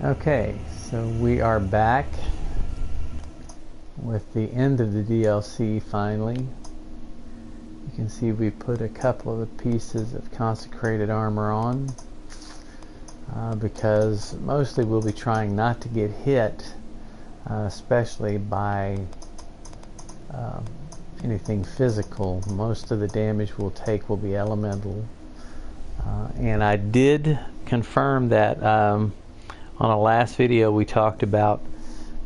Okay, so we are back with the end of the DLC finally. You can see we put a couple of the pieces of consecrated armor on because mostly we'll be trying not to get hit, especially by anything physical. Most of the damage we'll take will be elemental. And I did confirm that on a last video we talked about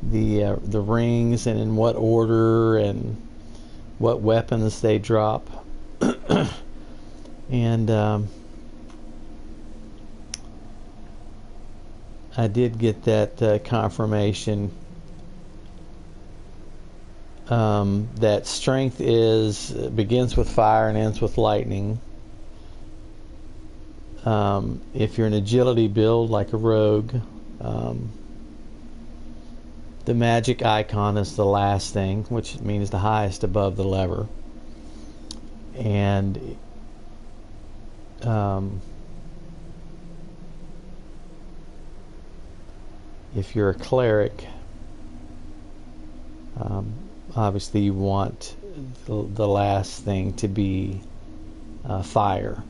the rings and in what order and what weapons they drop. And I did get that confirmation that strength begins with fire and ends with lightning. If you're an agility build like a rogue, the magic icon is the last thing, which means the highest above the lever. And if you're a cleric, obviously you want the last thing to be fire.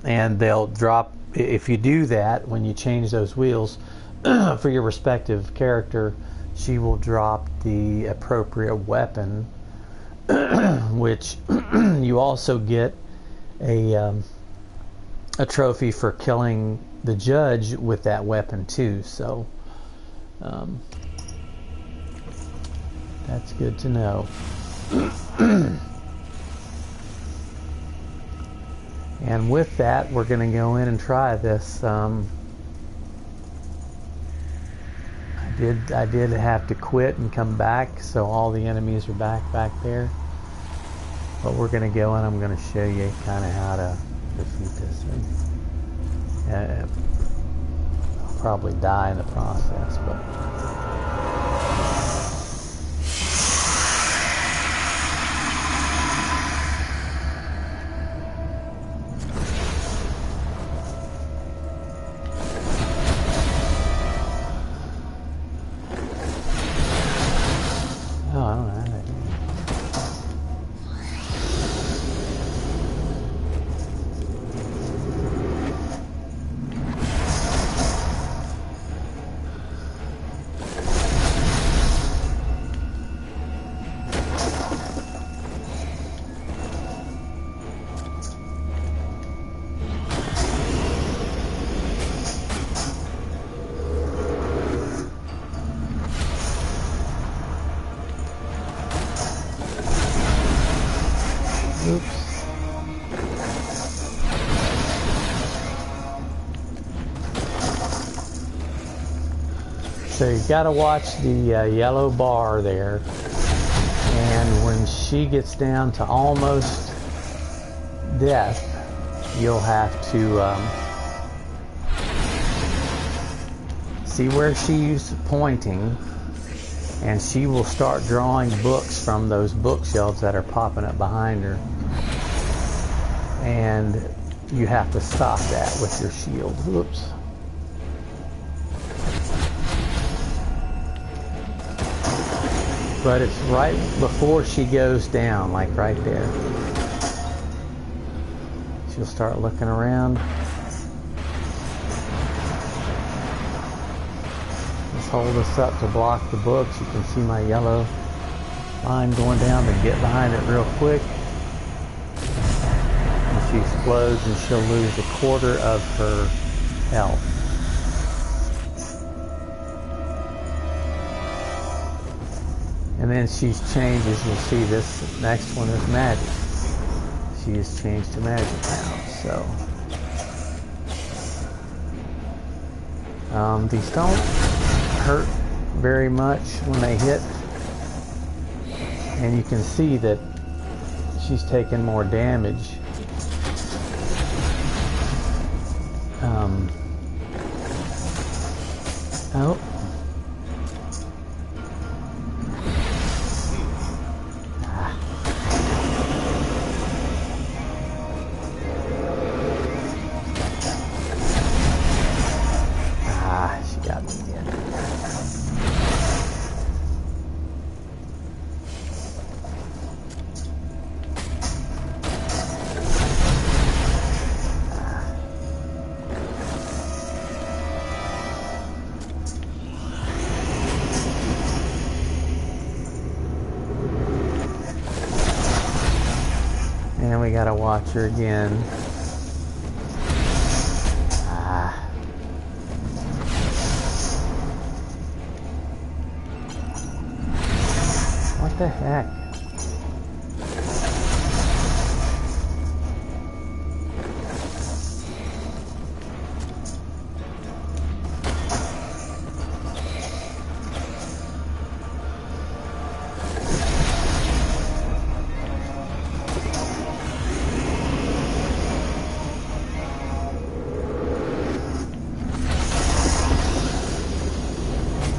And they'll drop, if you do that, when you change those wheels for your respective character, she will drop the appropriate weapon, which you also get a trophy for killing the judge with that weapon too. So that's good to know. And with that, we're going to go in and try this. I did have to quit and come back, so all the enemies are back there. But we're going to go and I'm going to show you kind of how to defeat this thing. I'll probably die in the process, but... So you got to watch the yellow bar there, and when she gets down to almost death, you'll have to see where she's pointing, and she will start drawing books from those bookshelves that are popping up behind her, and you have to stop that with your shield. Whoops. But it's right before she goes down, like right there. She'll start looking around. Let's hold this up to block the books. You can see my yellow line going down to get behind it real quick. And she explodes and she'll lose a quarter of her health. And then she changes, you'll see this next one is magic. She has changed to magic now, so. These don't hurt very much when they hit. And you can see that she's taking more damage. Oh. gotta watch her again. What the heck?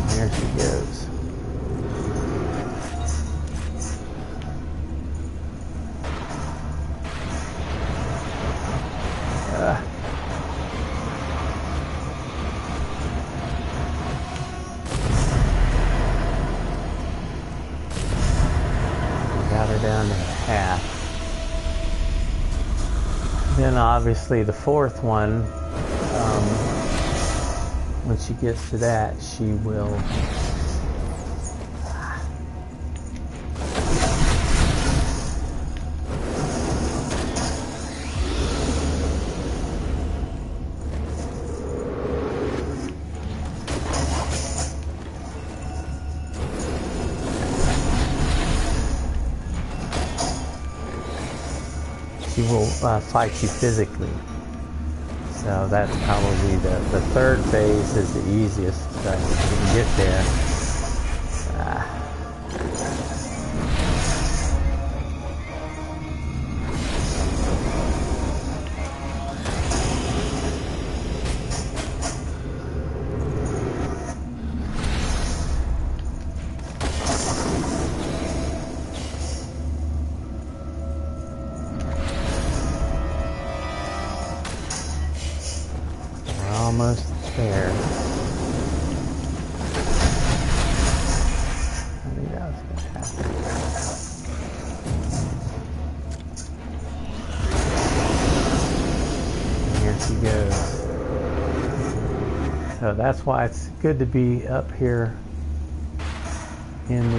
There she goes. Got her down to half. Then obviously the fourth one, when she gets to that, she will fight you physically. So that's probably the third phase is the easiest you can get there. Almost there. I think that was going to happen. And here she goes. So that's why it's good to be up here in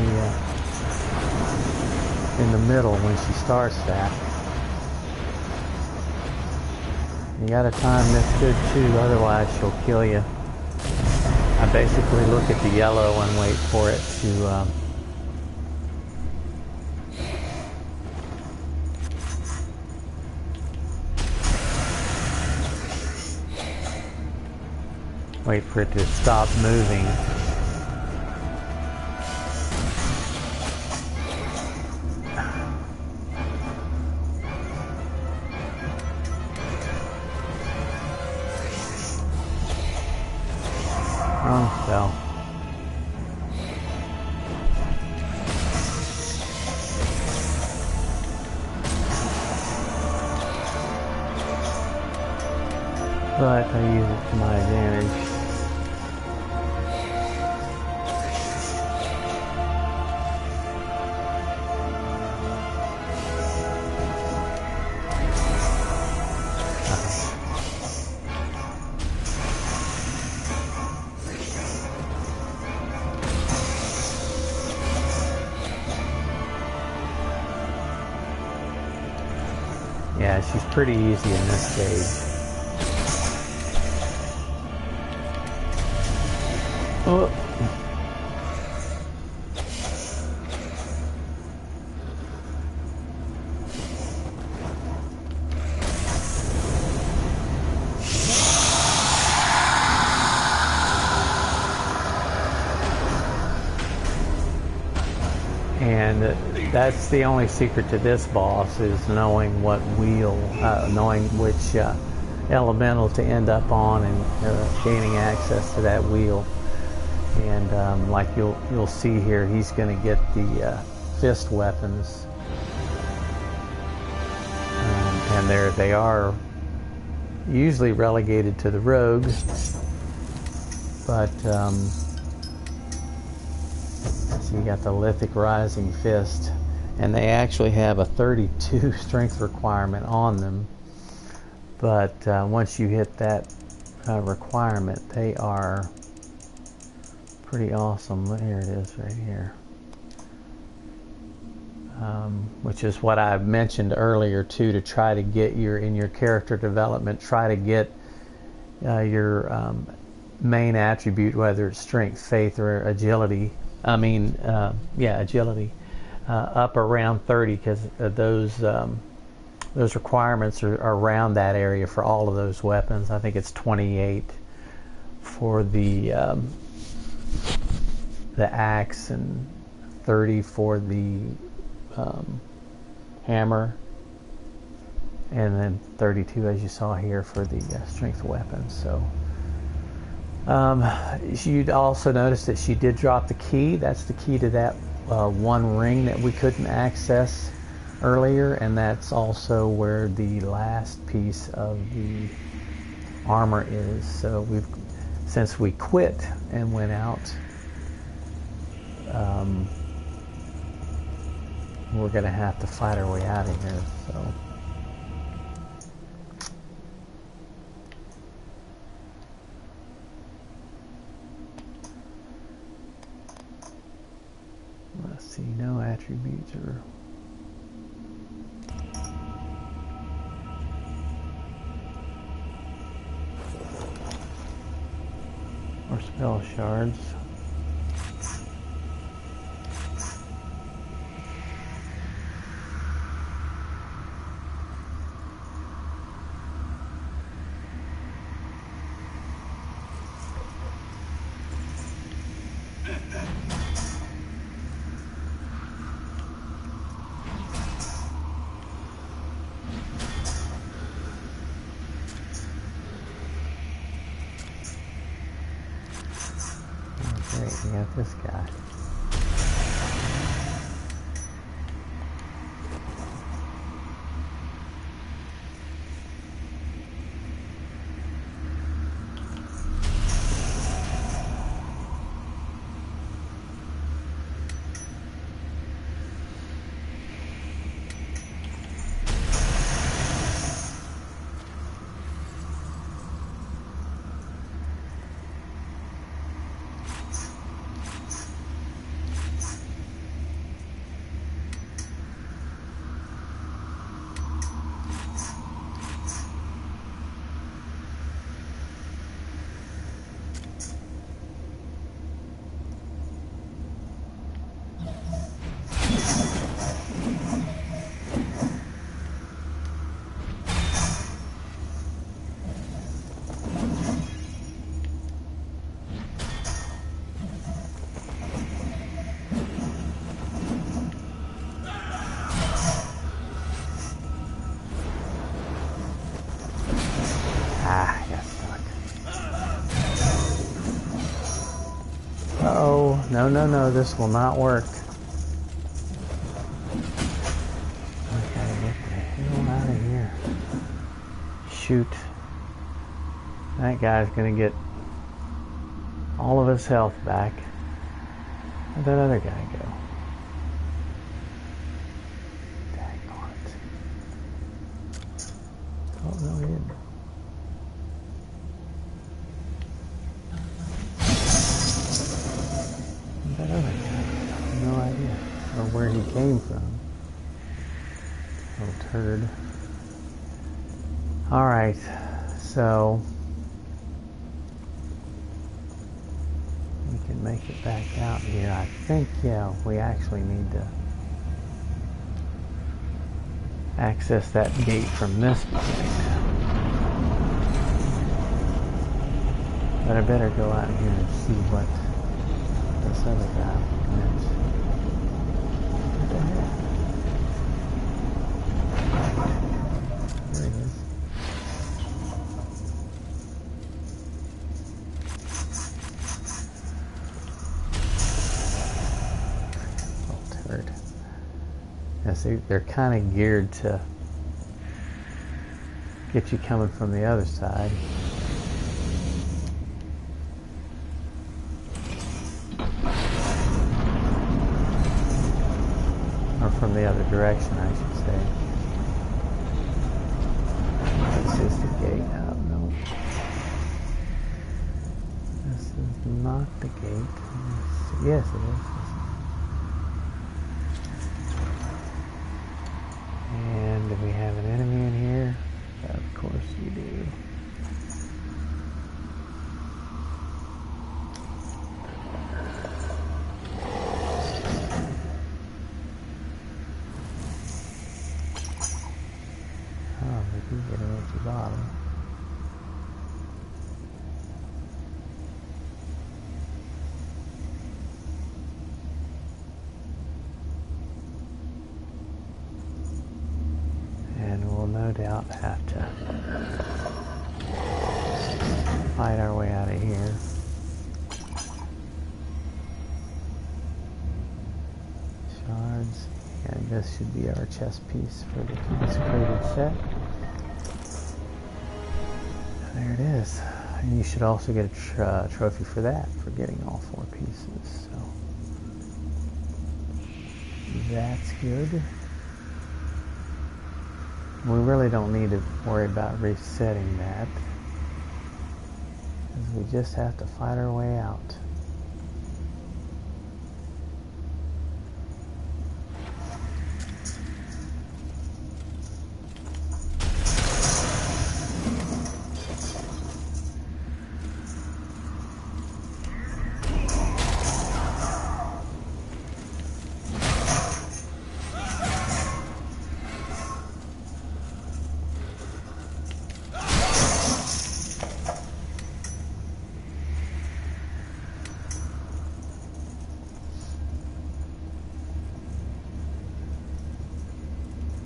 the middle when she starts that. You gotta time this good too, otherwise she'll kill you. I basically look at the yellow and wait for it to wait for it to stop moving. Wrong spell. But I use it to my advantage. Yeah, she's pretty easy in this stage. Oh. And that's the only secret to this boss, is knowing what wheel, knowing which elemental to end up on, and gaining access to that wheel. And like you'll see here, he's going to get the fist weapons, and they are usually relegated to the rogue, but so you got the Lithic Rising Fist, and they actually have a 32 strength requirement on them, but once you hit that requirement, they are pretty awesome. Here it is right here. which is what I mentioned earlier too, to try to get in your character development, try to get your main attribute, whether it's strength, faith, or agility. Agility, up around 30, because those requirements are around that area for all of those weapons. I think it's 28 for the axe and 30 for the hammer, and then 32, as you saw here, for the strength weapons. So you'd also notice that she did drop the key. That's the key to that one ring that we couldn't access earlier, and that's also where the last piece of the armor is. So since we quit and went out, we're going to have to fight our way out of here. So let's see, no attributes or spell shards. We got this guy. No, this will not work. Okay, get the hell out of here. Shoot. That guy's gonna get all of his health back. Where'd that other guy go? Daggone it. Oh, no, he didn't. That other guy, I have no idea, or where he came from. Little turd. Alright, so we can make it back out here. I think, yeah, we actually need to access that gate from this point. But I better go out here and see what this other guy meant. What the heck? There he is. Little turd. Yeah, see, they're kind of geared to get you coming from the other side. From the other direction, I should say. This is the gate. Oh, no. This is not the gate. Yes, it is. Do we have an enemy in here? Of course we do. Oh, we do get an empty bottle. No doubt have to fight our way out of here. Shards, and this should be our chess piece for the consecrated set. There it is. And you should also get a trophy for that, for getting all 4 pieces. So that's good. We really don't need to worry about resetting that, because we just have to fight our way out.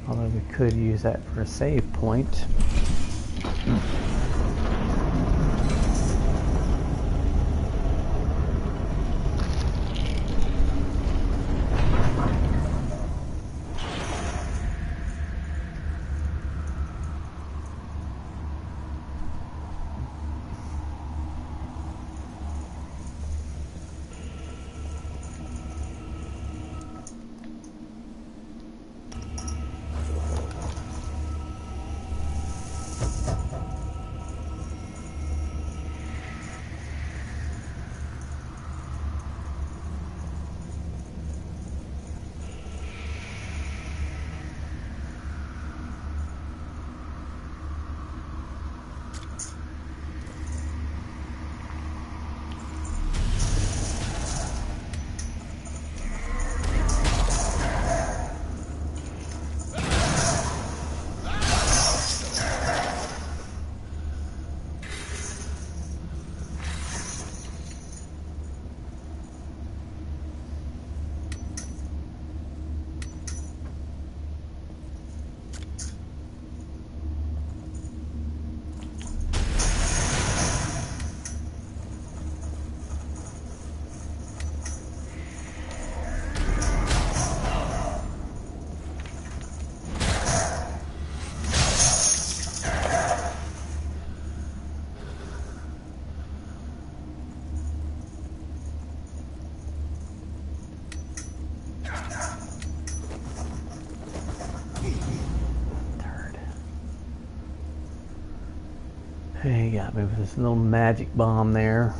Although we could use that for a save point. He got me with this little magic bomb there.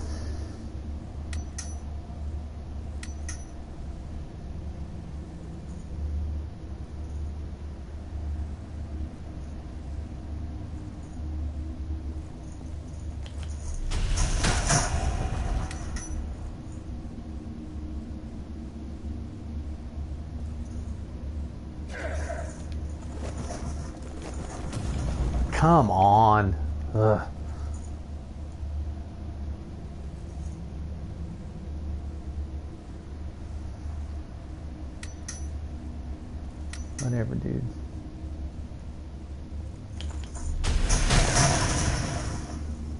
Come on. Ugh. Whatever, dude.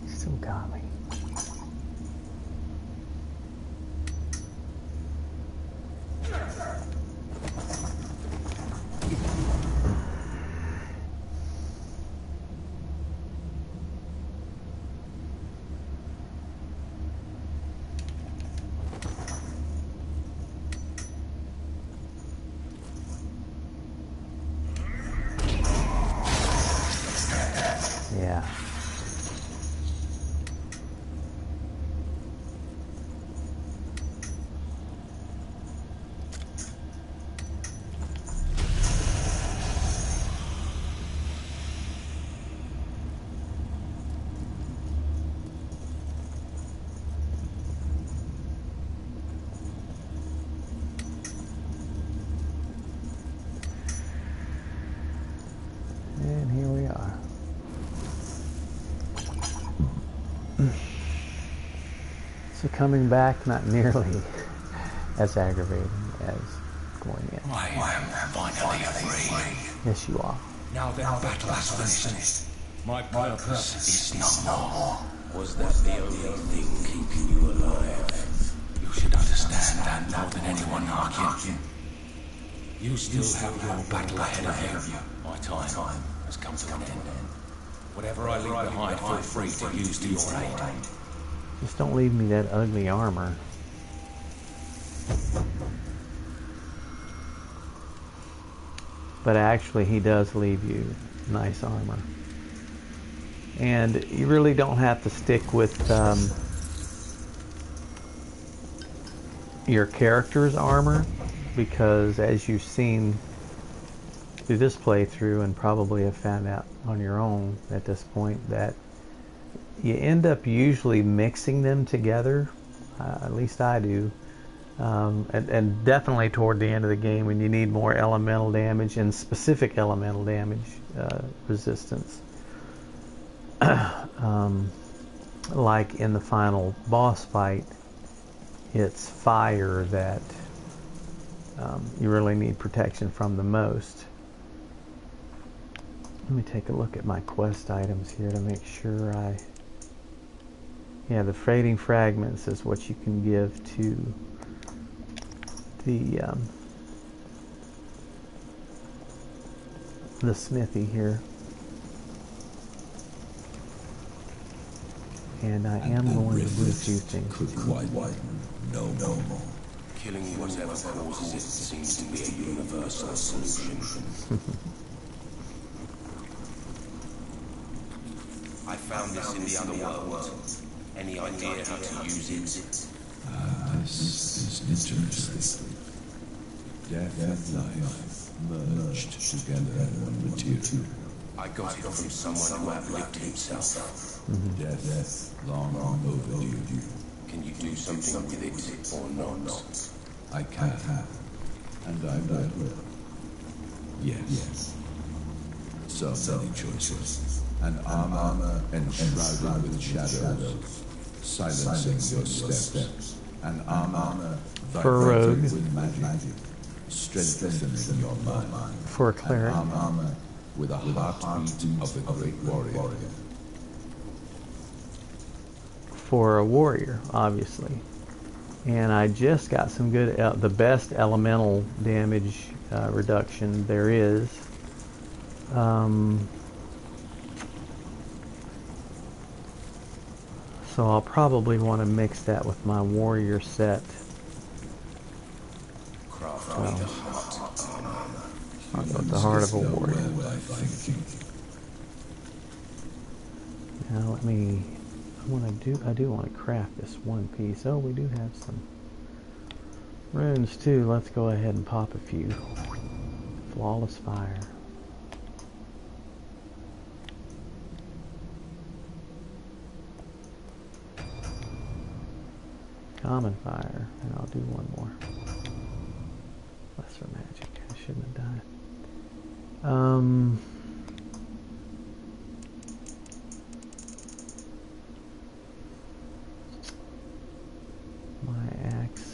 Still got me. So coming back, not nearly as aggravating as going in. I am finally free. Yes, you are. Now that battle has finished, my purpose is no more. Was that the only thing keeping you alive? You should understand that more than anyone, Harkin. You still have your battle ahead of you. My time has come to an end. Whatever I leave behind, feel free to use to your aid. Just don't leave me that ugly armor. But actually, he does leave you nice armor. And you really don't have to stick with your character's armor, because as you've seen through this playthrough, and probably have found out on your own at this point, that you end up usually mixing them together. At least I do. And definitely toward the end of the game, when you need more elemental damage and specific elemental damage resistance. Like in the final boss fight, it's fire that you really need protection from the most. Let me take a look at my quest items here to make sure yeah, the fading fragments is what you can give to the smithy here. And I am going to do a few things. Could widen no more. Killing whatever causes it seems to be a universal solution. I found this in the other world. Any idea how to use it? This is interesting. Death and life merged together in one material. I got it from someone who outlived himself. Death long overdue. Can you do something with it or not? I can, and I will. Yes. So many choices. An armor enshrouded with shadows, silencing your steps. An armor For a rogue. with magic, strengthening your mind. For a cleric. An armor with a heartbeat of the great warrior. For a warrior, obviously. And I just got some good, the best elemental damage reduction there is. So I'll probably want to mix that with my warrior set. I'll go with the heart of a warrior. Now let me, I do want to craft this one piece. Oh, we do have some runes too. Let's go ahead and pop a few. Flawless fire. Common fire, and I'll do one more. Lesser magic. I shouldn't have done it. My axe,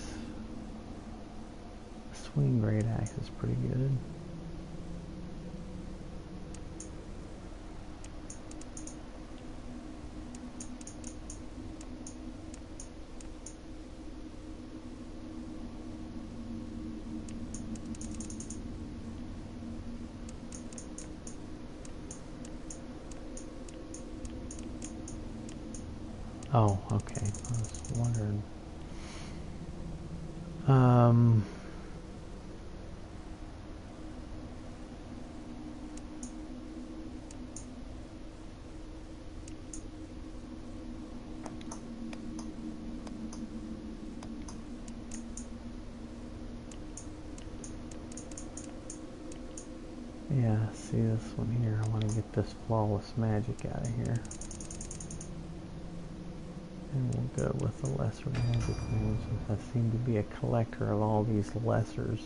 swing great axe is pretty good. Oh, okay. I was wondering. Yeah, see this one here. I want to get this flawless magic out of here. And we'll go with the lesser magic runes, since I seem to be a collector of all these lessers.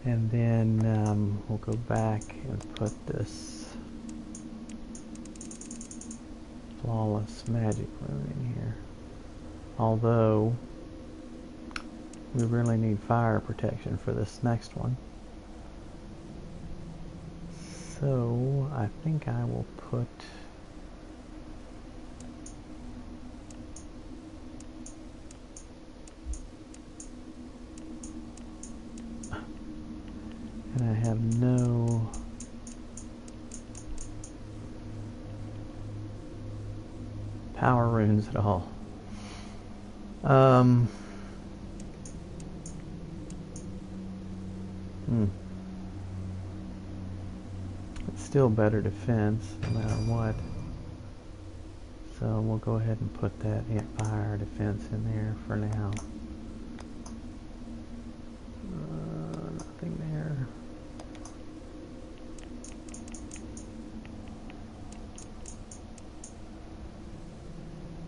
And then we'll go back and put this flawless magic rune in here. Although we really need fire protection for this next one. So I think I will put and I have no power runes at all. It's still better defense no matter what. So we'll go ahead and put that fire defense in there for now. Nothing there.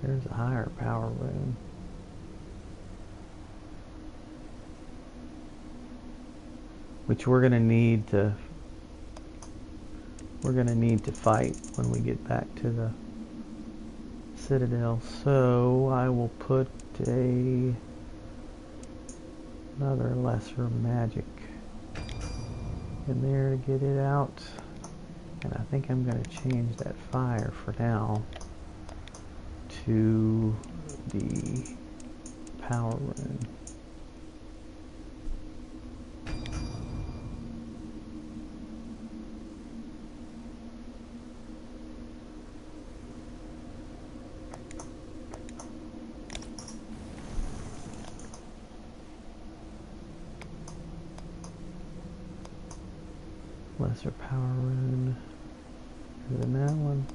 There's a higher power rune. Which we're gonna need to fight when we get back to the Citadel. So I will put another lesser magic in there to get it out. And I think I'm gonna change that fire for now to the power rune. Lesser power rune than that one.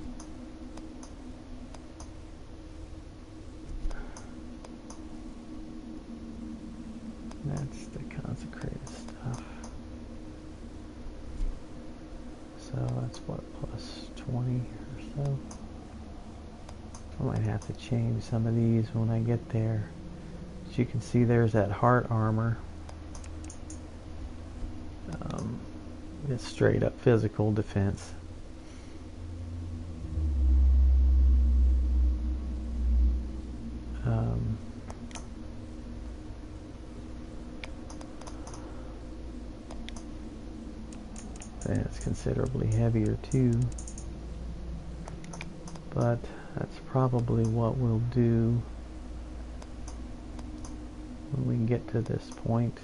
That's the consecrated stuff. So that's what, plus 20 or so. I might have to change some of these when I get there. As you can see, there's that heart armor. It's straight up physical defense. And it's considerably heavier too, but that's probably what we'll do when we get to this point.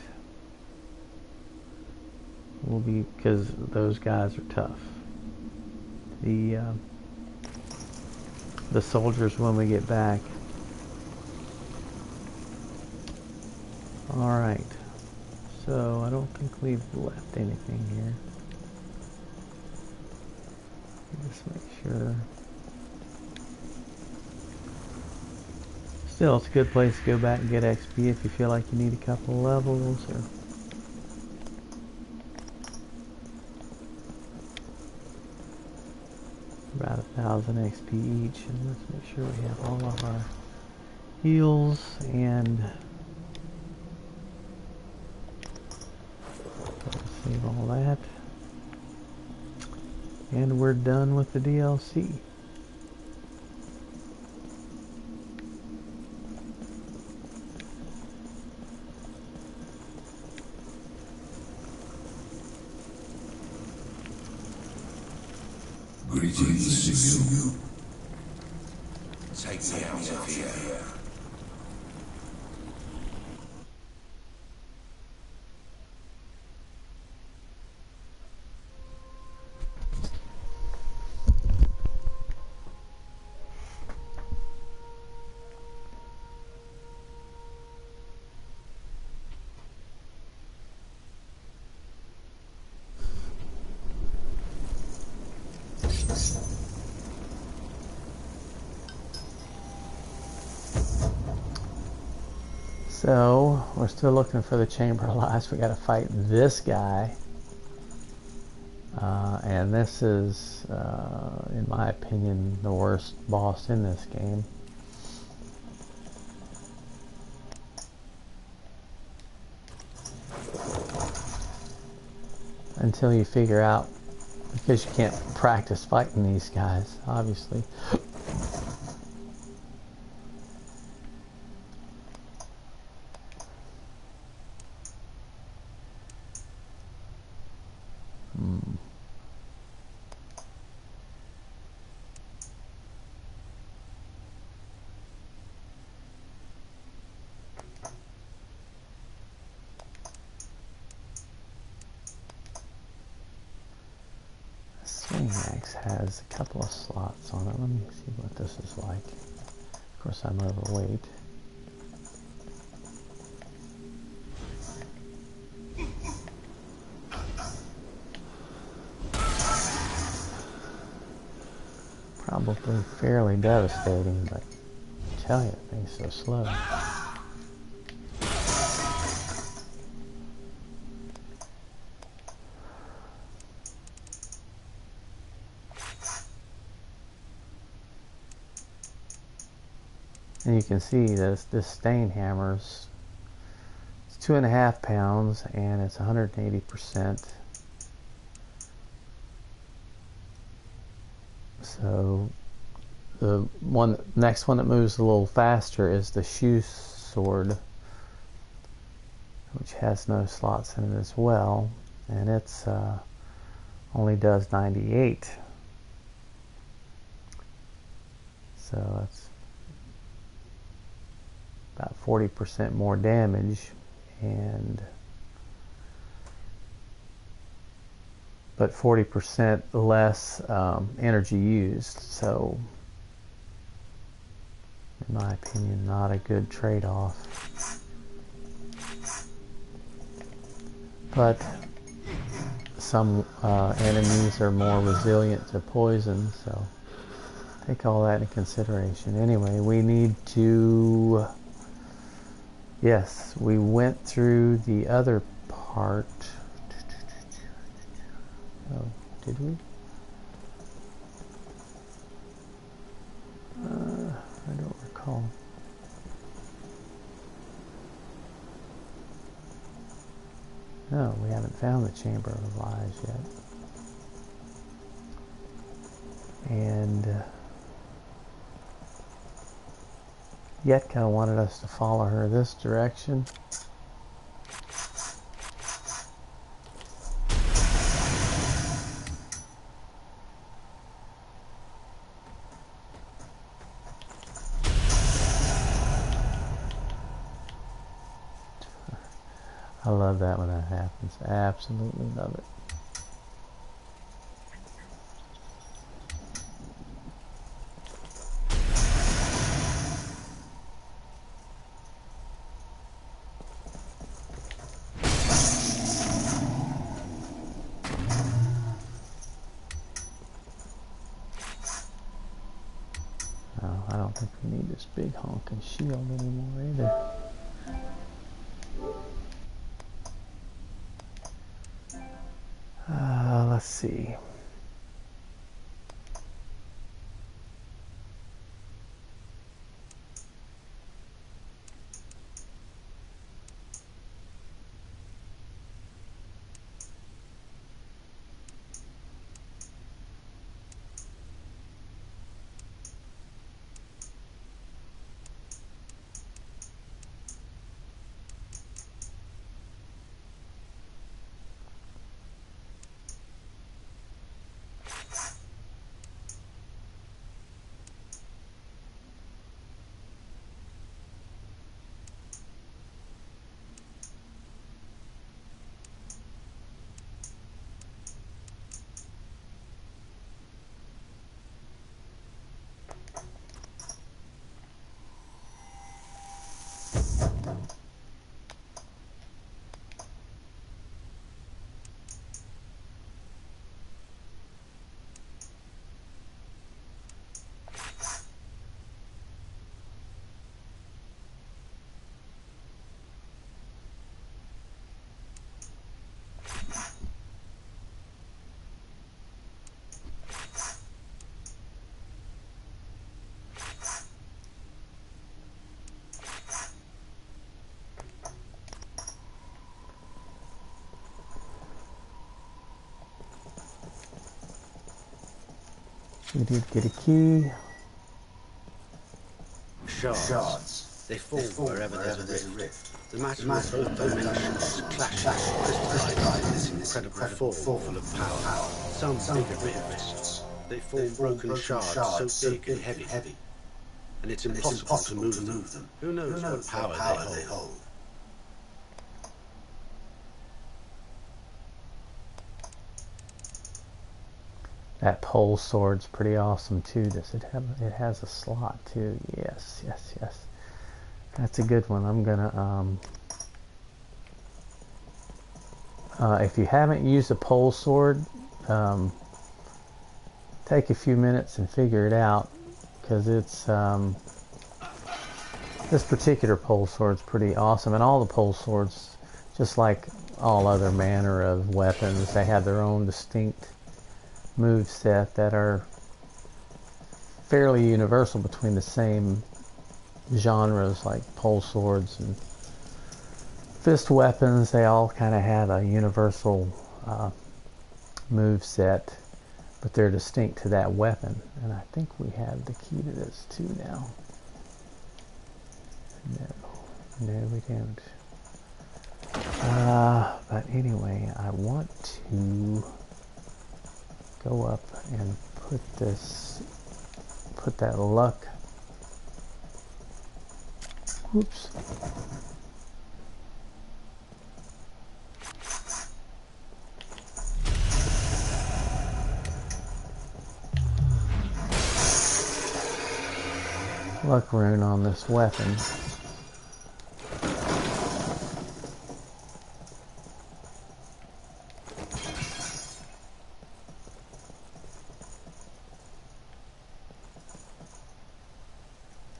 Will be, because those guys are tough. The soldiers when we get back. All right. So I don't think we've left anything here. Just make sure. Still, it's a good place to go back and get XP if you feel like you need a couple levels or. About 1,000 XP each, and let's make sure we have all of our heals and save all that, and we're done with the DLC. Greetings to you. Take me out of here. So we're still looking for the Chamber of Lies. We got to fight this guy, and this is, in my opinion, the worst boss in this game. Until you figure out, because you can't practice fighting these guys, obviously. Staining axe has a couple of slots on it. Let me see what this is like. Of course, I'm overweight. Probably fairly devastating, but I tell you, things so slow. And you can see this stain hammer's, it's 2.5 pounds and it's 180%. So the next one that moves a little faster is the shoe sword, which has no slots in it as well, and it's only does 98. So that's about 40% more damage, but 40% less energy used. So, in my opinion, not a good trade-off. But some enemies are more resilient to poison, so take all that into consideration. Anyway, we need to... Yes, we went through the other part. Oh, did we? I don't recall. No, we haven't found the Chamber of Lies yet. And Yetka wanted us to follow her this direction. I love that when that happens. I absolutely love it. No, I don't think we need this big honking shield anymore either. Let's see. We did get a key. Shards. They form wherever there's a rift. The matter of both dimensions clashes, crystallizing this incredible form full of power. Some big rifts. They form broken shards so big and heavy. And it's impossible to move them. Who knows what power they hold? That pole sword's pretty awesome too. Does it have? It has a slot too. Yes, yes, yes. That's a good one. I'm gonna. If you haven't used a pole sword, take a few minutes and figure it out, because it's this particular pole sword's pretty awesome, and all the pole swords, just like all other manner of weapons, they have their own distinct move set that are fairly universal between the same genres, like pole swords and fist weapons. They all kind of have a universal move set, but they're distinct to that weapon. And I think we have the key to this too now. No, we don't. But anyway, I want to go up and put that luck. Oops. Luck rune on this weapon.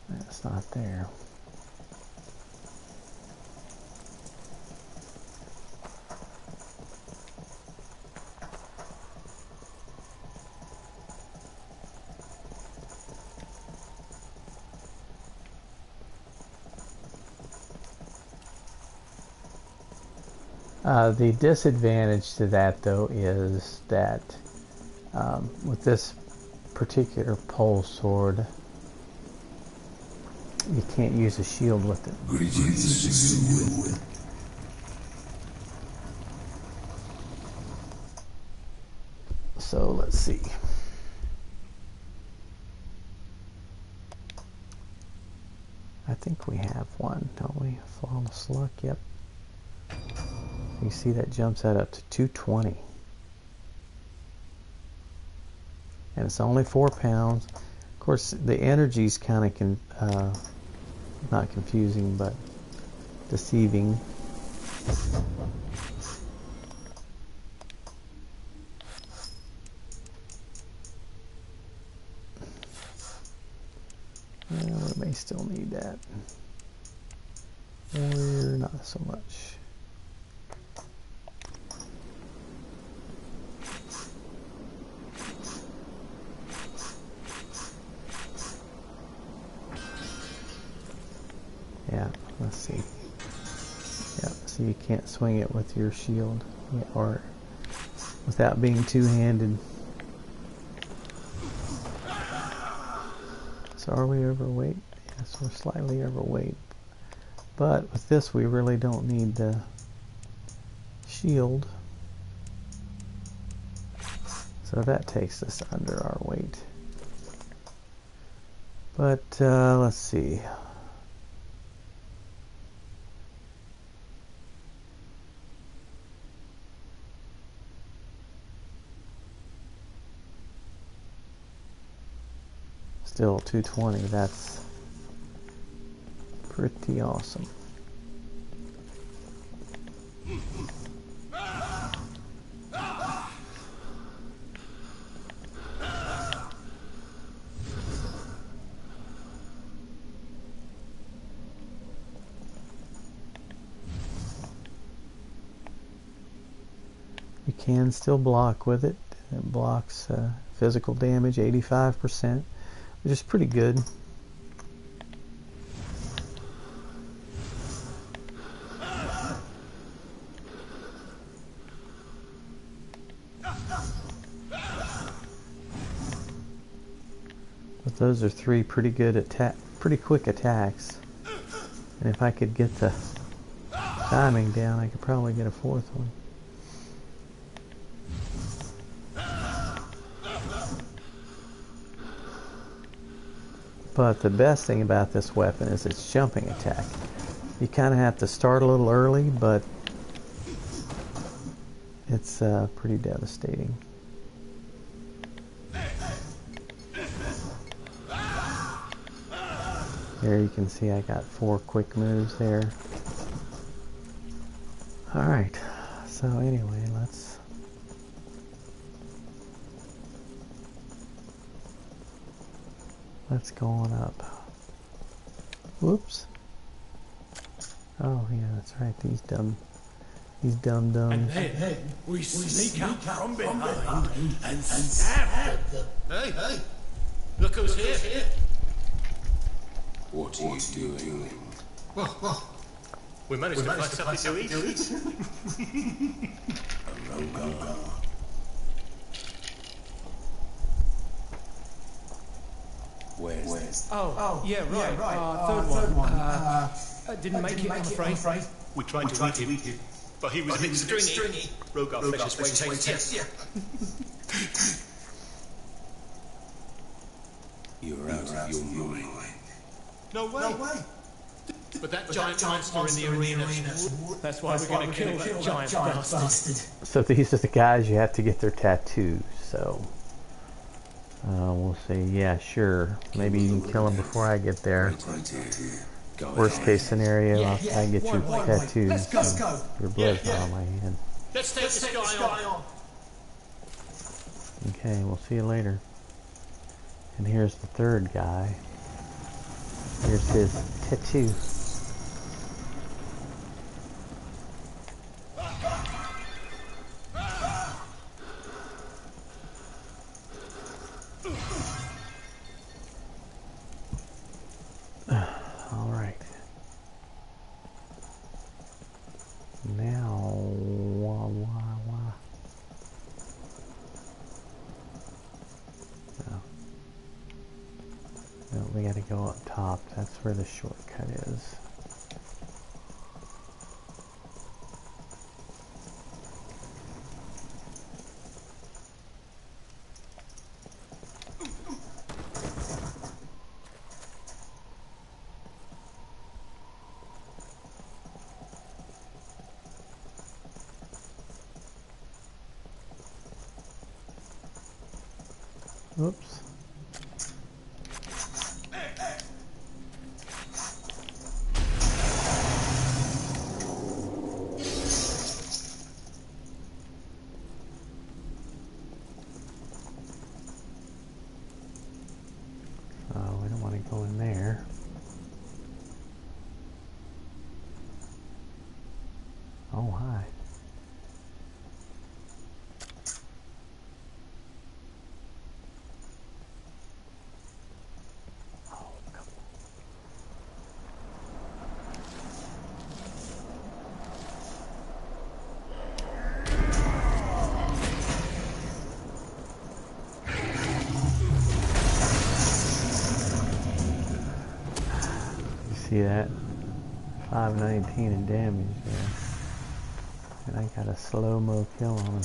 That's not there. The disadvantage to that, though, is that with this particular pole sword, you can't use a shield with it. So let's see. I think we have one, don't we? Flawless luck, yep. You see that jumps that up to 220. And it's only 4 pounds. Of course, the energy's kind of not confusing, but deceiving. Well, we may still need that. Or not so much. Yeah, let's see. Yeah, so you can't swing it with your shield, or without being two-handed. So are we overweight? Yes, we're slightly overweight. But with this, we really don't need the shield. So that takes us under our weight. But let's see. Still 220, that's pretty awesome. You can still block with it. It blocks physical damage 85%. Which is pretty good. But those are 3 pretty good pretty quick attacks. And if I could get the timing down, I could probably get a 4th one. But the best thing about this weapon is its jumping attack. You kind of have to start a little early, but it's pretty devastating. Here you can see I got 4 quick moves there. Alright, so anyway, let's go on up. Whoops. Oh yeah, that's right, these dum-dums. And then we sneak up from behind and stab them. Hey, look who's here. What are you doing? Well, we managed to find something to eat. A Rogar. Where's Oh, yeah, right. Third one. Didn't make it, I'm afraid. We tried to eat him, but he was a bit stringy. Rogar flesh is way tastier. You're out of your mind. No way. But that giant monster in the arena, that's why we're going to kill that giant bastard. So these are the guys you have to get their tattoos, so we'll say, yeah, sure. Maybe you can kill them before I get there. Worst case scenario, I get your tattoos. Let's go. Your blood's not on my hand. Let's take this guy on. Okay, we'll see you later. And here's the third guy. Here's his tattoo. Alright. Now, No, we gotta go up top. That's where the shortcut is. Oops. We don't want to go in there. Oh, hi. See that? 519 in damage there. And I got a slow-mo kill on him.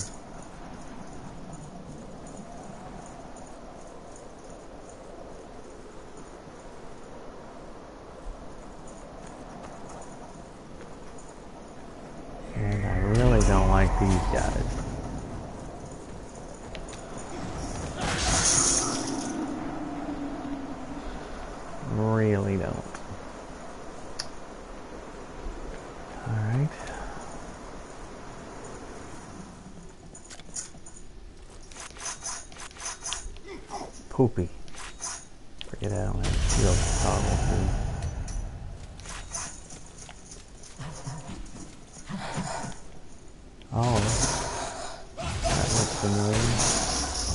And I really don't like these guys. Really don't. Alright. Poopy. Forget I don't have shield toggle too. Oh. That looks familiar.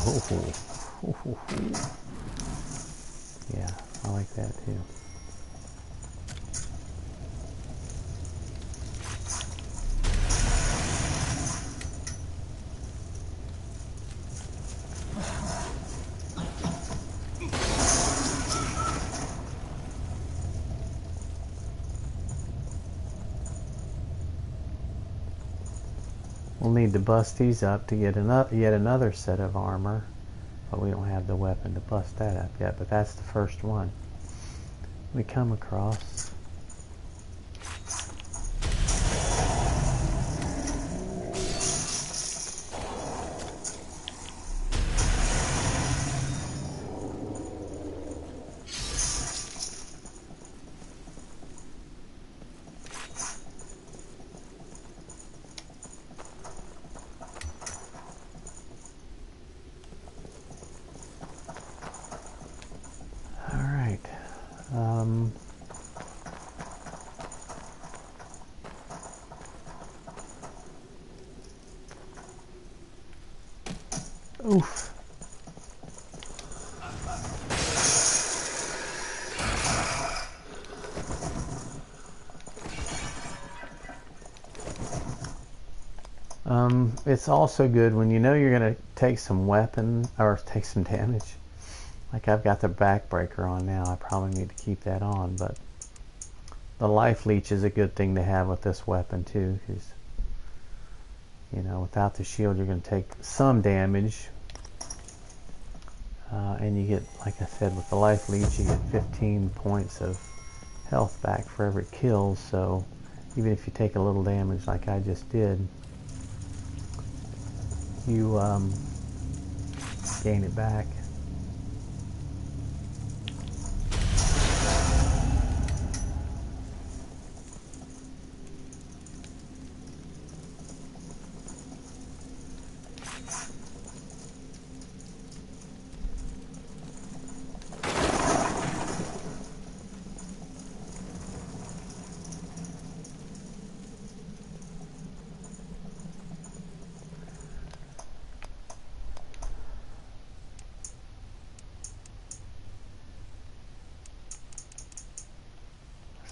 Oh. Yeah, I like that too. We'll need to bust these up to get yet another set of armor, but we don't have the weapon to bust that up yet, but that's the first one we come across. Oof. It's also good when you know you're going to take some weapon or take some damage. Like I've got the backbreaker on now. I probably need to keep that on, but the life leech is a good thing to have with this weapon too, because you know, without the shield you're going to take some damage, and you get, like I said, with the life leech you get 15 points of health back for every kill. So even if you take a little damage like I just did, you gain it back.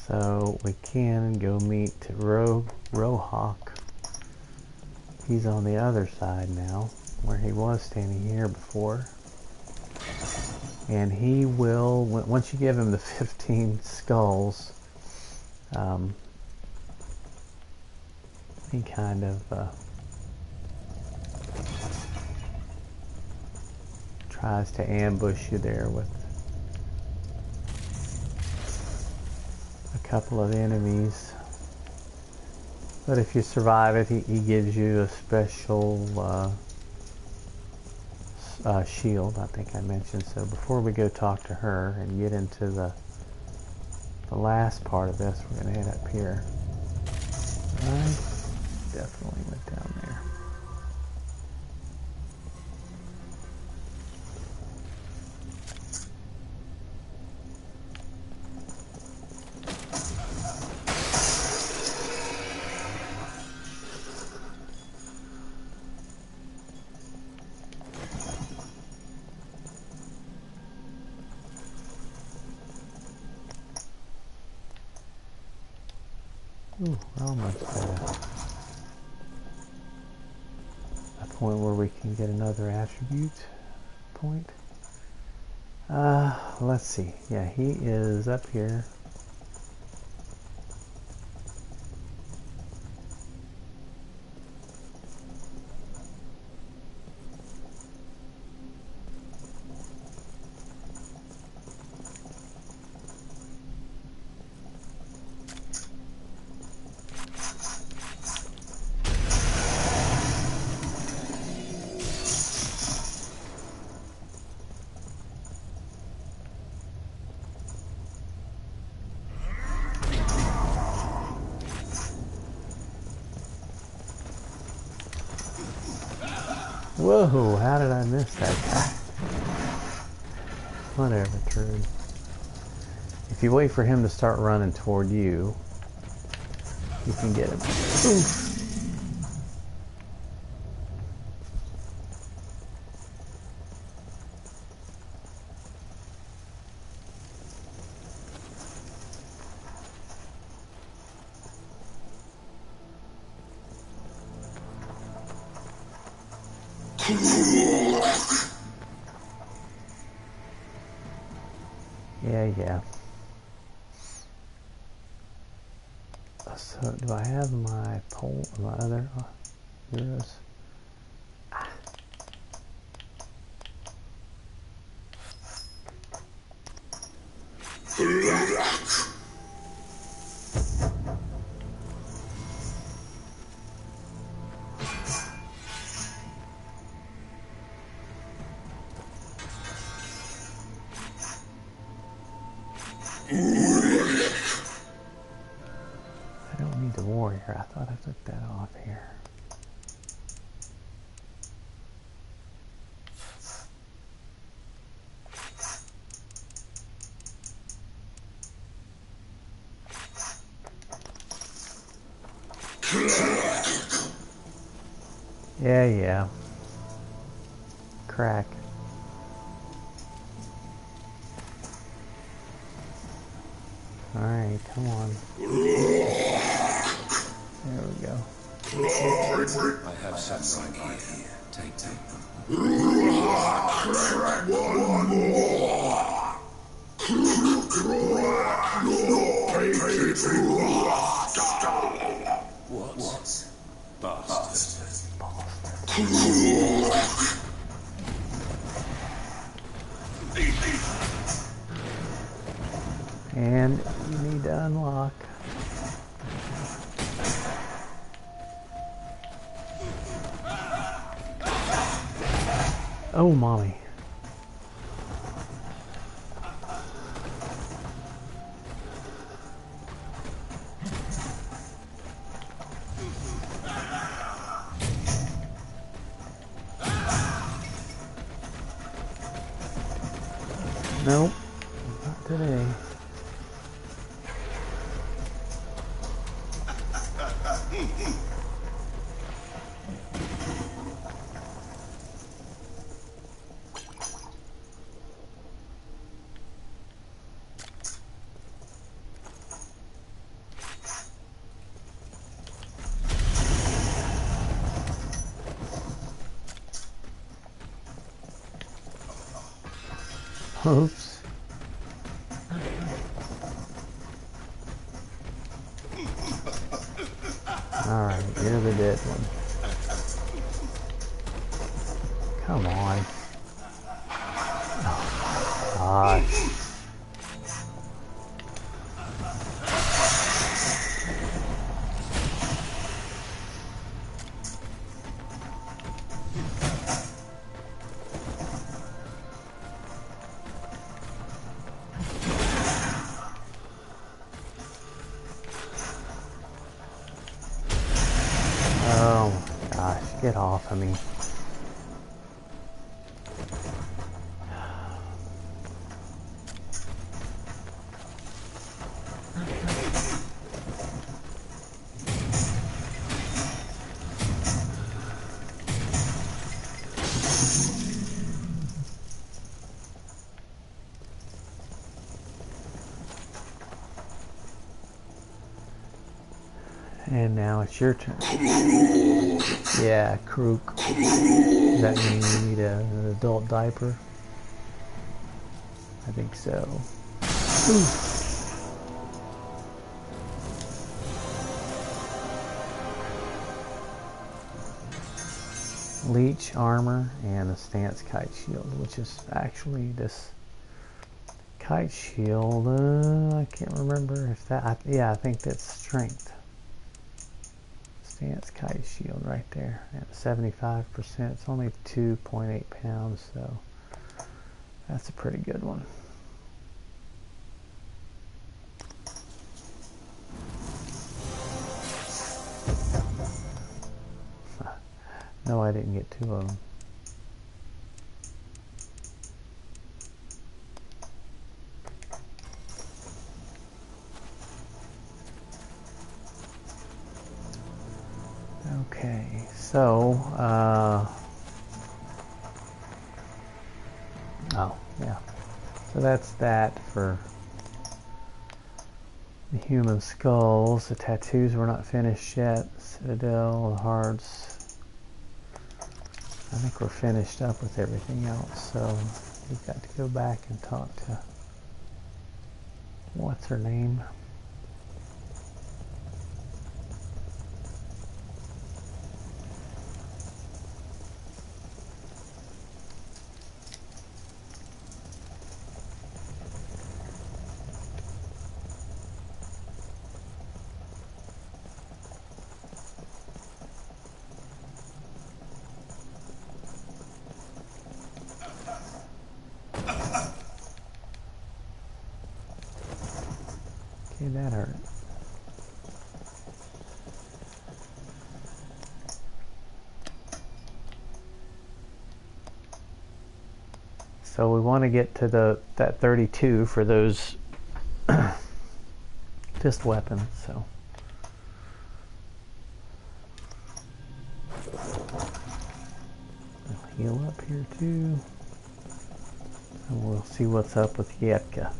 So we can go meet Rohawk. He's on the other side now, where he was standing here before. And he will, once you give him the 15 skulls, he kind of tries to ambush you there with a couple of enemies. But if you survive it, he gives you a special shield, I think I mentioned. So before we go talk to her and get into the last part of this, we're going to head up here. I definitely went down there. Ooh, we're almost at a point where we can get another attribute point. Let's see. Yeah, he is up here. Whoa, how did I miss that guy? Whatever, true. If you wait for him to start running toward you, you can get him. Oof. Yeah. So, do I have my pole, my other heroes? I don't need the warrior. I thought I took that off here. Yeah. crack. Alright, come on. There we go. I have some right here. Take them. What? Bastard. And you need to unlock. Oh, mommy. Nope, not today. Oops. Alright, you're the dead one. Come on. Oh, gosh. Oh my gosh, get off of me. And now it's your turn. Yeah, Krook. Does that mean you need an adult diaper? I think so. Leech armor and a stance kite shield, which is actually this kite shield. I can't remember if that. Yeah, I think that's strength. Stance kite shield right there at 75%. It's only 2.8 pounds, so that's a pretty good one. No, I didn't get two of them. Okay, so, oh, yeah. So that's that for the human skulls. The tattoos were not finished yet. Citadel, the hearts. I think we're finished up with everything else, so we've got to go back and talk to, what's her name? Okay, that hurt. So we want to get to that 32 for those fist weapons. So heal up here too. And we'll see what's up with Yetka.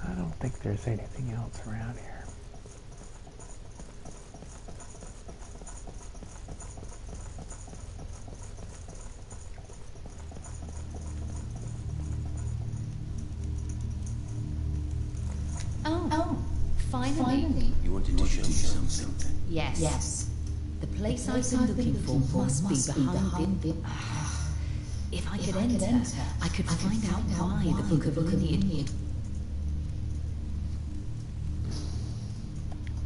I don't think there's anything else around here. Finally. You wanted to show me something? Yes. The place I've been looking for must be behind it. If I could enter, I could find out why the Book of Lineage.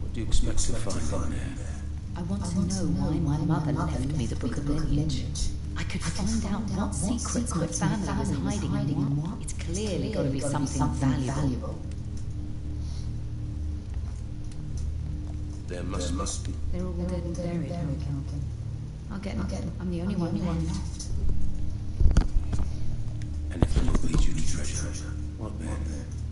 What do you expect to find in there? I want to know why my mother left me the Book of Lineage. I could find out what secrets my family was hiding in what. It's clearly got to be something valuable. There must be. They're all dead and buried, I'll get them. I'm the only one left. And if the book leads you to treasure, what then?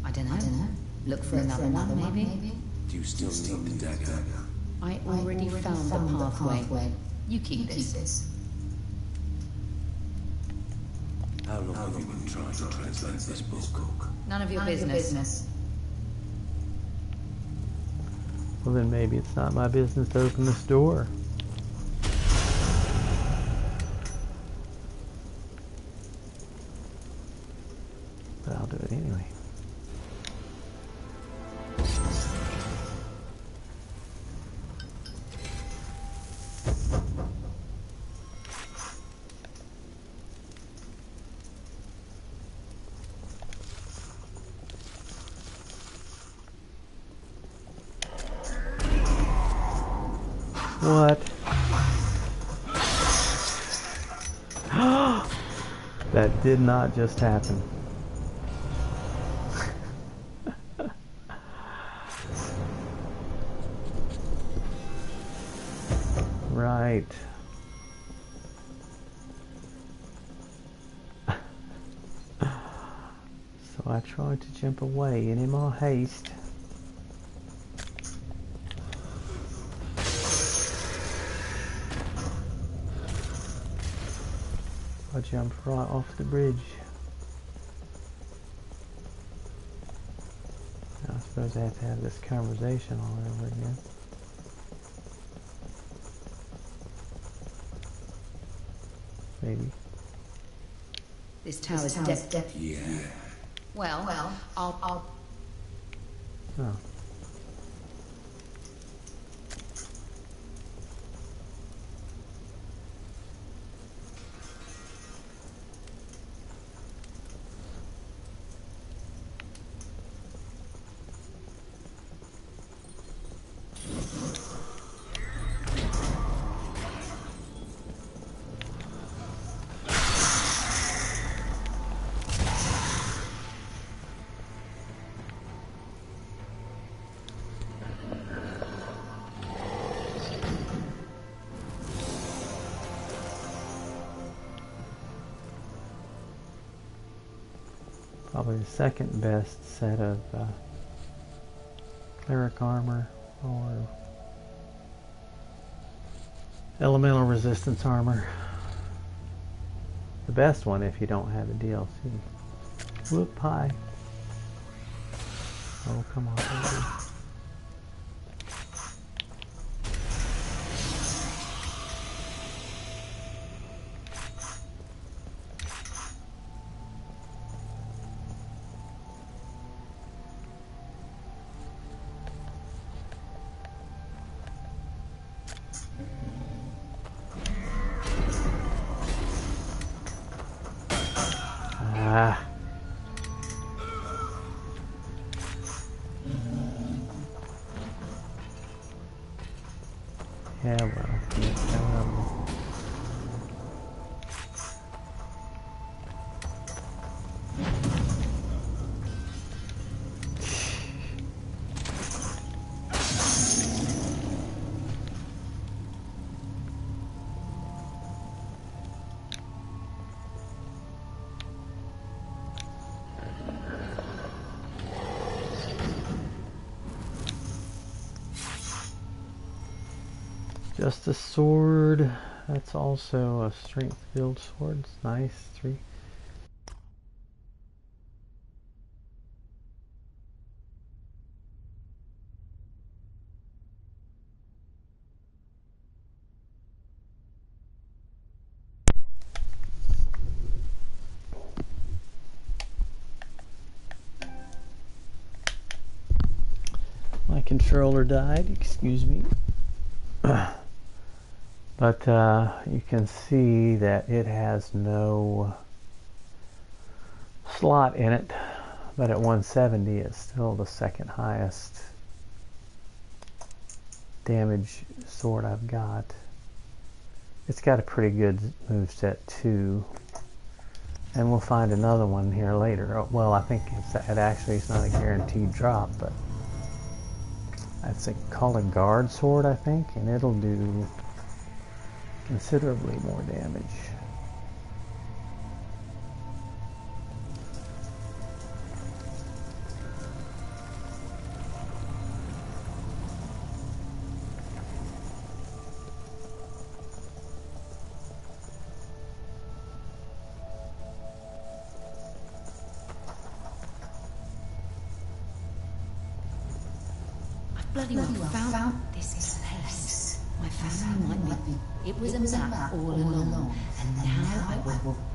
I don't know. Look for another one, maybe? Do you still need the dagger? I already found the pathway. You keep this. How long have you been trying to translate this book? None of your business. Well, then maybe it's not my business to open this door. But I'll do it anyway. What? That did not just happen. Right. So I tried to jump away in my haste. I jumped right off the bridge. Now I suppose I have to have this conversation all over again. Maybe. This tower's depth. Yeah. Well, I'll... Oh. Probably the second best set of cleric armor or elemental resistance armor. The best one if you don't have the DLC. Whoop, hi. Oh, come on, baby. Ah. Yeah, well, Just a sword. That's also a strength build sword. It's nice. 3. My controller died, excuse me. But you can see that it has no slot in it, but at 170 it's still the second highest damage sword I've got. It's got a pretty good moveset too, and we'll find another one here later. Well, I think it's not a guaranteed drop, but it's called a guard sword, I think, and it'll do considerably more damage. Bloody well found this place. My family might be. It was a map all along, and now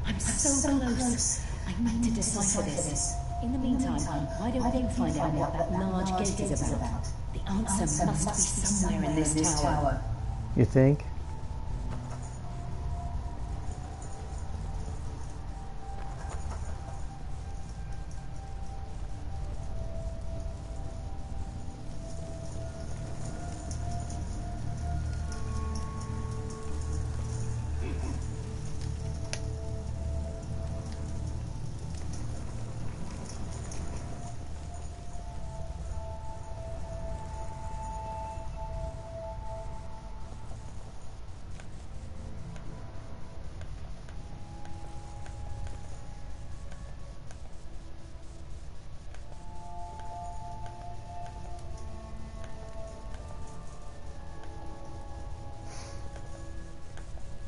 I'm so close. I need to decipher this. In the meantime, why don't you find out what that large gate is about? The answer must be somewhere in this tower. You think?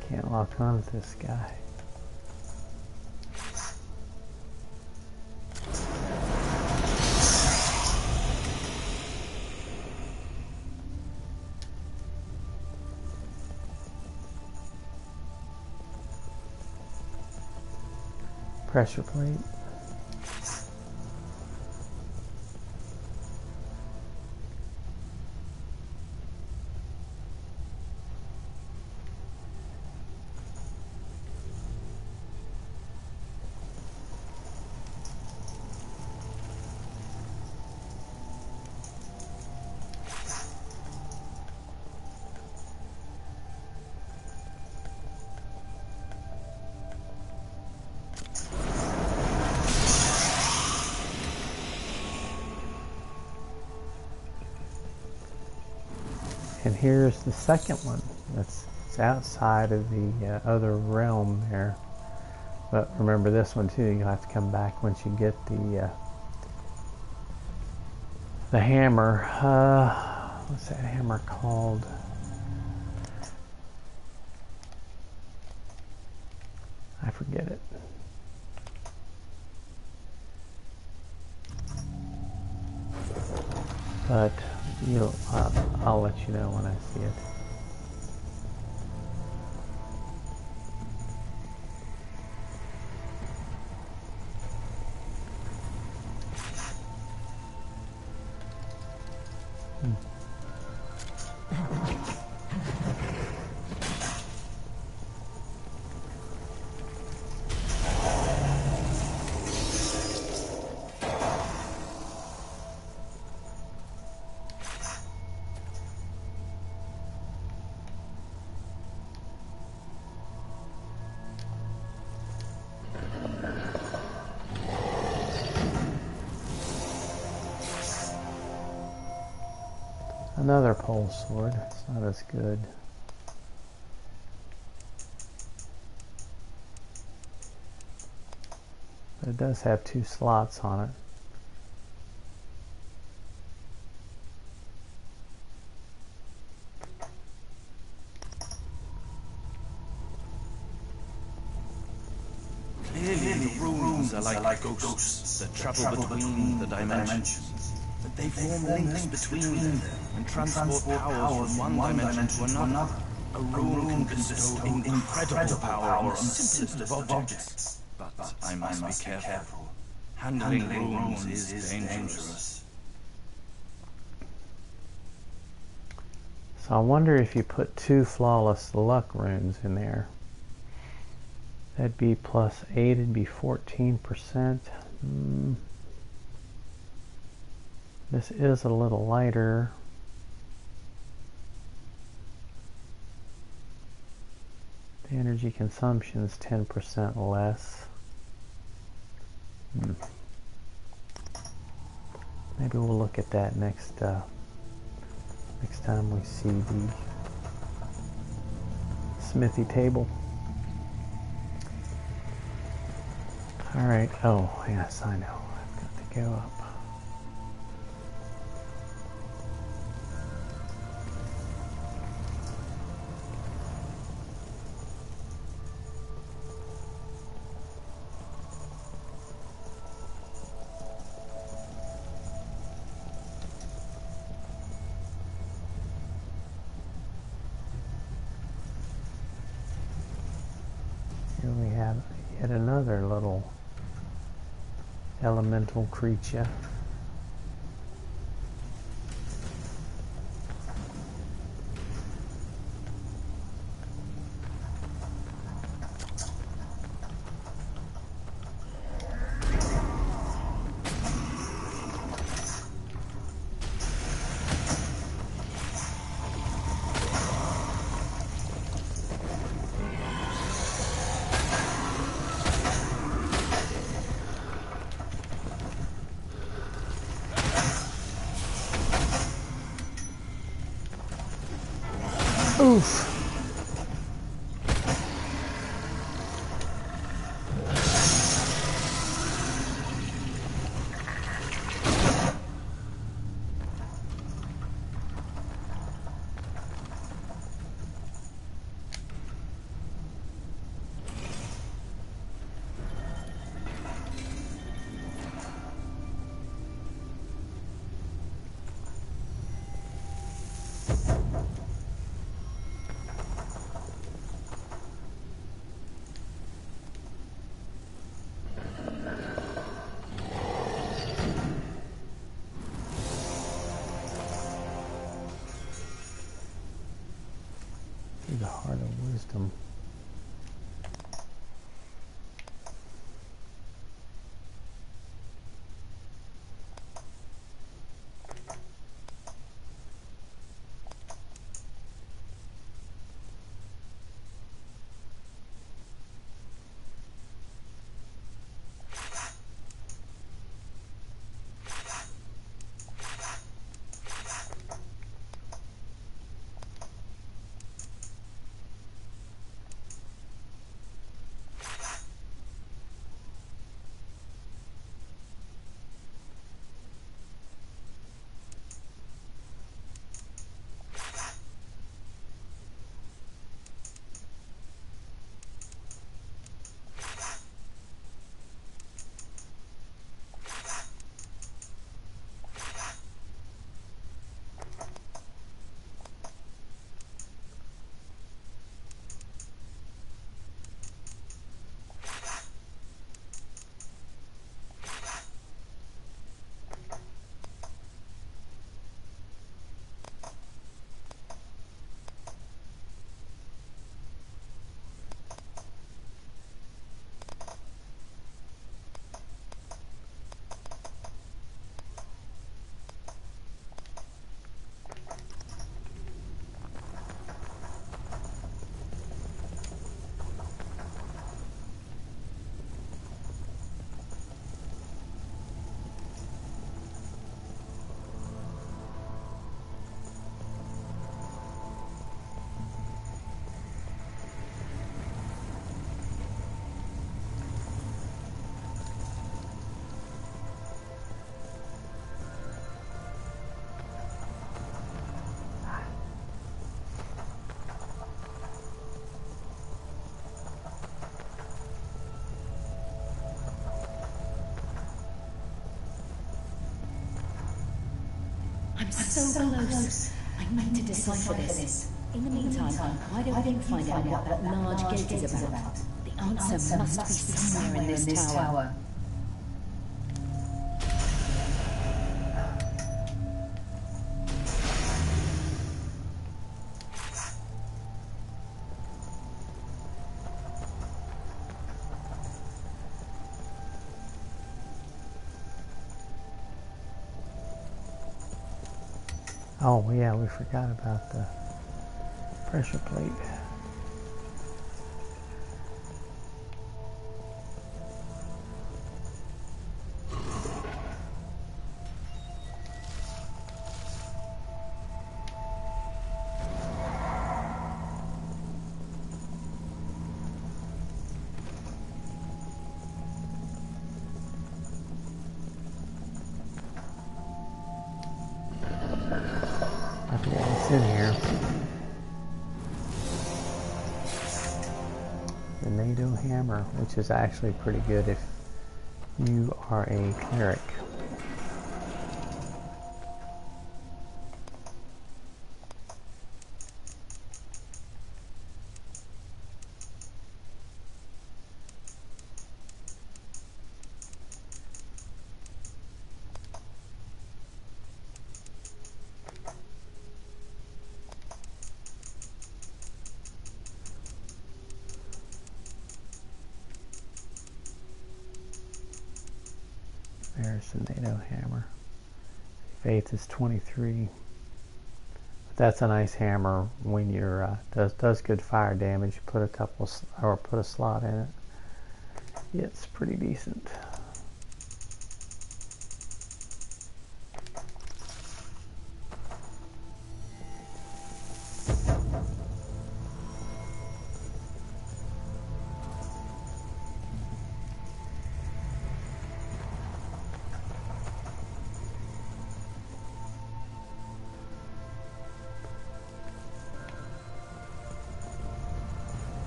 Can't lock on to this guy. Pressure plate. And here's the second one. It's outside of the other realm there. But remember this one too, you'll have to come back once you get the hammer. What's that hammer called? I forget it. But I'll let you know when I see it. Another pole sword. It's not as good. But it does have 2 slots on it. Clearly, the runes are like ghosts that travel between the dimensions. But they form links between them and transport powers from one dimension to another. A rune can bestow incredible power on the simplest of objects. But I must be careful. Handling runes is dangerous. So I wonder if you put 2 flawless luck runes in there. That'd be plus 8, it'd be 14%. This is a little lighter. The energy consumption is 10% less. Maybe we'll look at that next time we see the smithy table. Alright, oh yes, I know. I've got to go up. Here we have yet another little elemental creature. Oof. The heart of wisdom. so close. I need to decipher this. In the meantime, why don't you find out what that large gate is about? The answer must be somewhere in this tower. Oh yeah, we forgot about the pressure plate. I forget what's in here. The NATO hammer, which is actually pretty good if you are a cleric. There's the NATO hammer. Faith is 23. But that's a nice hammer when you're does good fire damage. Put a couple or put a slot in it. It's pretty decent.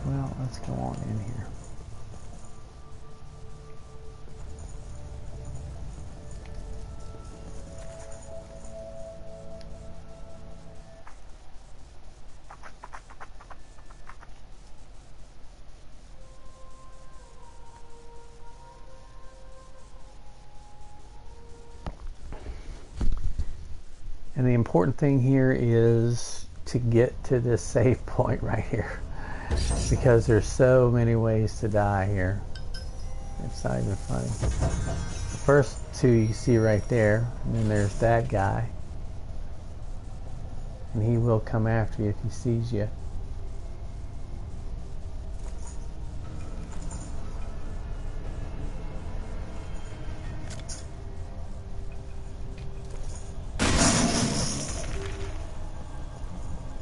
Well, let's go on in here. And the important thing here is to get to this save point right here, because there's so many ways to die here. It's not even funny. The first two you see right there, and then there's that guy. And he will come after you if he sees you.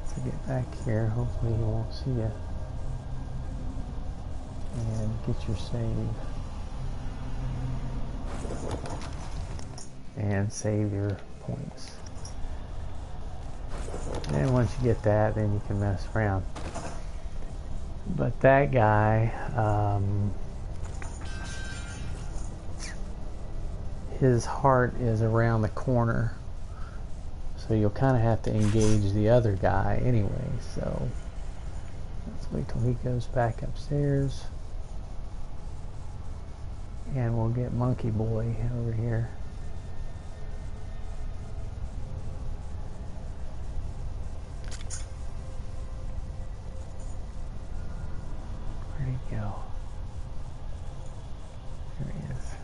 So get back here, hopefully he won't see you. And get your save. And save your points. And once you get that, then you can mess around. But that guy, his heart is around the corner. So you'll kind of have to engage the other guy anyway. So let's wait till he goes back upstairs. And we'll get Monkey Boy over here. Where'd he go? There he is.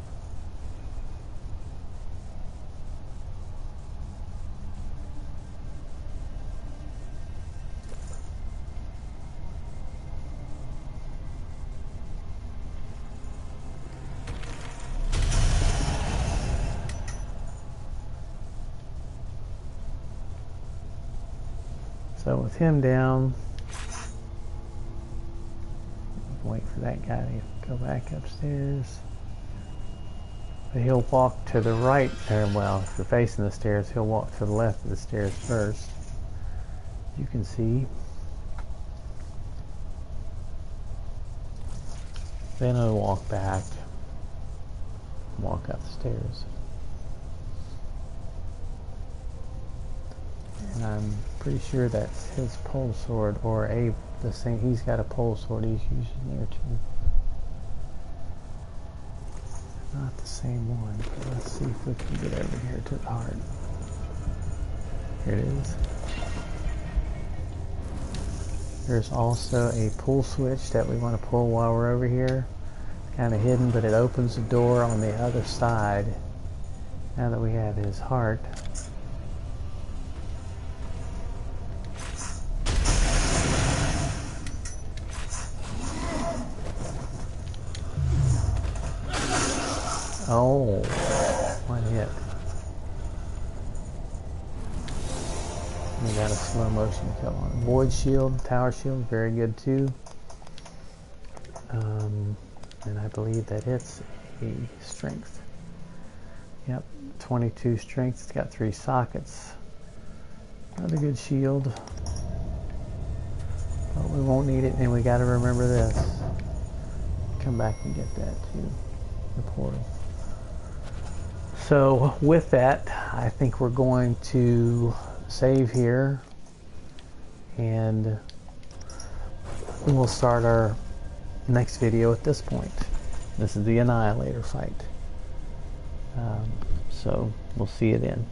So with him down, wait for that guy to go back upstairs. But he'll walk to the right, or well, if you're facing the stairs, he'll walk to the left of the stairs first. You can see. Then he'll walk back, walk up the stairs. And I'm pretty sure that's his pole sword, or the same. He's got a pole sword he's using there too. Not the same one. But let's see if we can get over here to the heart. Here it is. There's also a pull switch that we want to pull while we're over here. It's kind of hidden, but it opens the door on the other side. Now that we have his heart. Oh, one hit. We got a slow motion kill on it. Void shield, tower shield, very good too. And I believe that hits a strength. Yep, 22 strength. It's got 3 sockets. Another good shield. But we won't need it, and we got to remember this. Come back and get that too. The portal. So with that, I think we're going to save here, and we'll start our next video at this point. This is the Annihilator fight. So we'll see you then.